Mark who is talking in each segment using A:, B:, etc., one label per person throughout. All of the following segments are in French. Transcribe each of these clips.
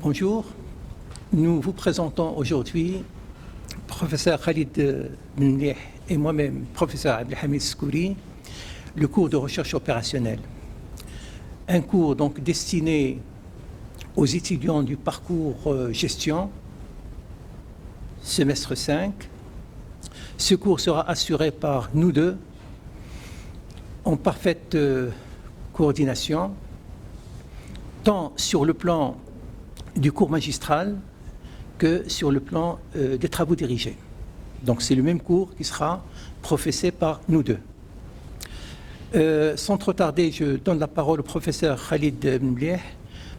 A: Bonjour, nous vous présentons aujourd'hui, professeur Khalid Benmlih et moi-même, professeur Abdelhamid Skouri, le cours de recherche opérationnelle. Un cours donc destiné aux étudiants du parcours gestion, semestre 5. Ce cours sera assuré par nous deux, en parfaite coordination, tant sur le plan du cours magistral que sur le plan des travaux dirigés. Donc c'est le même cours qui sera professé par nous deux. Sans trop tarder, je donne la parole au professeur Khalid Benmlih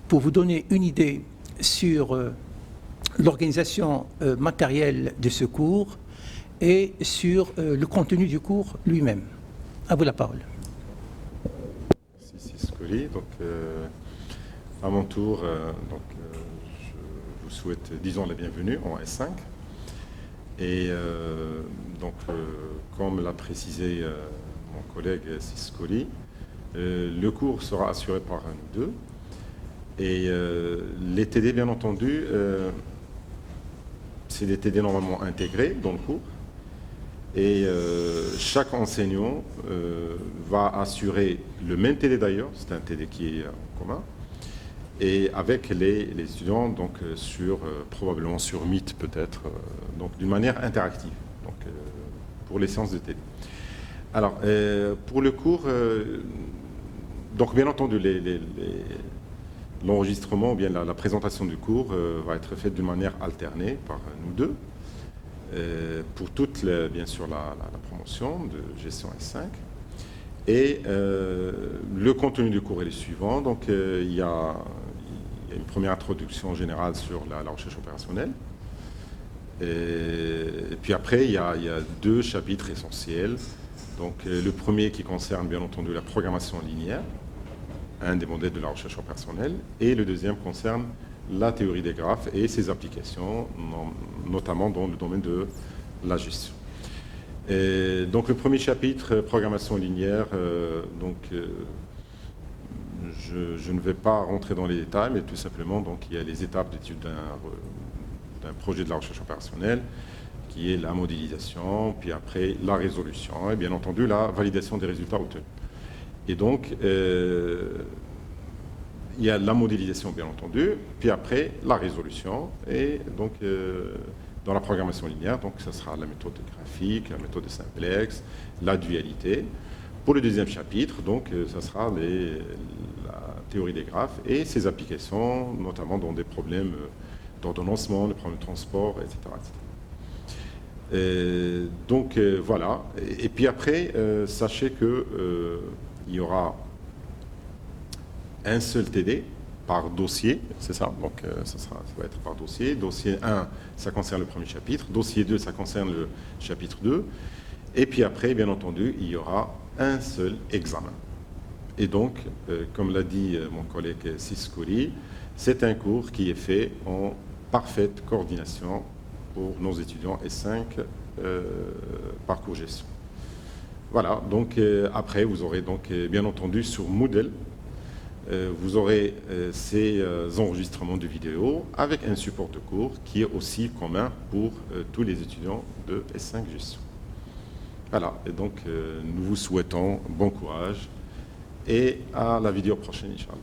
A: pour vous donner une idée sur l'organisation matérielle de ce cours et sur le contenu du cours lui-même. À vous la parole.
B: Merci Skouri. Donc, à mon tour, je vous souhaite, disons, la bienvenue en S5. Et comme l'a précisé mon collègue Skouri, le cours sera assuré par nous deux. Et les TD, bien entendu, c'est des TD normalement intégrés dans le cours. Et chaque enseignant va assurer le même TD d'ailleurs, c'est un TD qui est en commun, et avec les étudiants, donc probablement sur Meet peut-être, donc d'une manière interactive, donc, pour les séances de TD. Alors, pour le cours, donc bien entendu, l'enregistrement ou bien la présentation du cours va être faite d'une manière alternée par nous deux. Pour toute, bien sûr, la promotion de gestion S5. Et le contenu du cours est le suivant. Donc, il y a une première introduction générale sur la recherche opérationnelle. Et puis après, il y a deux chapitres essentiels. Donc, le premier qui concerne, bien entendu, la programmation linéaire, un des modèles de la recherche opérationnelle, et le deuxième concerne la théorie des graphes et ses applications, notamment dans le domaine de la gestion. Et donc le premier chapitre, programmation linéaire, je ne vais pas rentrer dans les détails, mais tout simplement, donc, il y a les étapes d'étude d'un projet de la recherche opérationnelle, qui est la modélisation, puis après la résolution, et bien entendu la validation des résultats obtenus. Et donc, il y a la modélisation, bien entendu, puis après la résolution, et donc dans la programmation linéaire, donc ça sera la méthode graphique, la méthode de simplex, la dualité. Pour le deuxième chapitre, donc ça sera la théorie des graphes et ses applications, notamment dans des problèmes d'ordonnancement, des problèmes de transport, etc. Donc voilà. Et puis après, sachez que il y aura un seul TD par dossier, c'est ça, donc ça va être par dossier. Dossier 1, ça concerne le premier chapitre. Dossier 2, ça concerne le chapitre 2. Et puis après, bien entendu, il y aura un seul examen. Et donc, comme l'a dit mon collègue Skouri, c'est un cours qui est fait en parfaite coordination pour nos étudiants S5 parcours gestion. Voilà, donc après, vous aurez donc bien entendu sur Moodle, vous aurez ces enregistrements de vidéos avec un support de cours qui est aussi commun pour tous les étudiants de S5 Gestion. Voilà, et donc nous vous souhaitons bon courage et à la vidéo prochaine, Inch'Allah.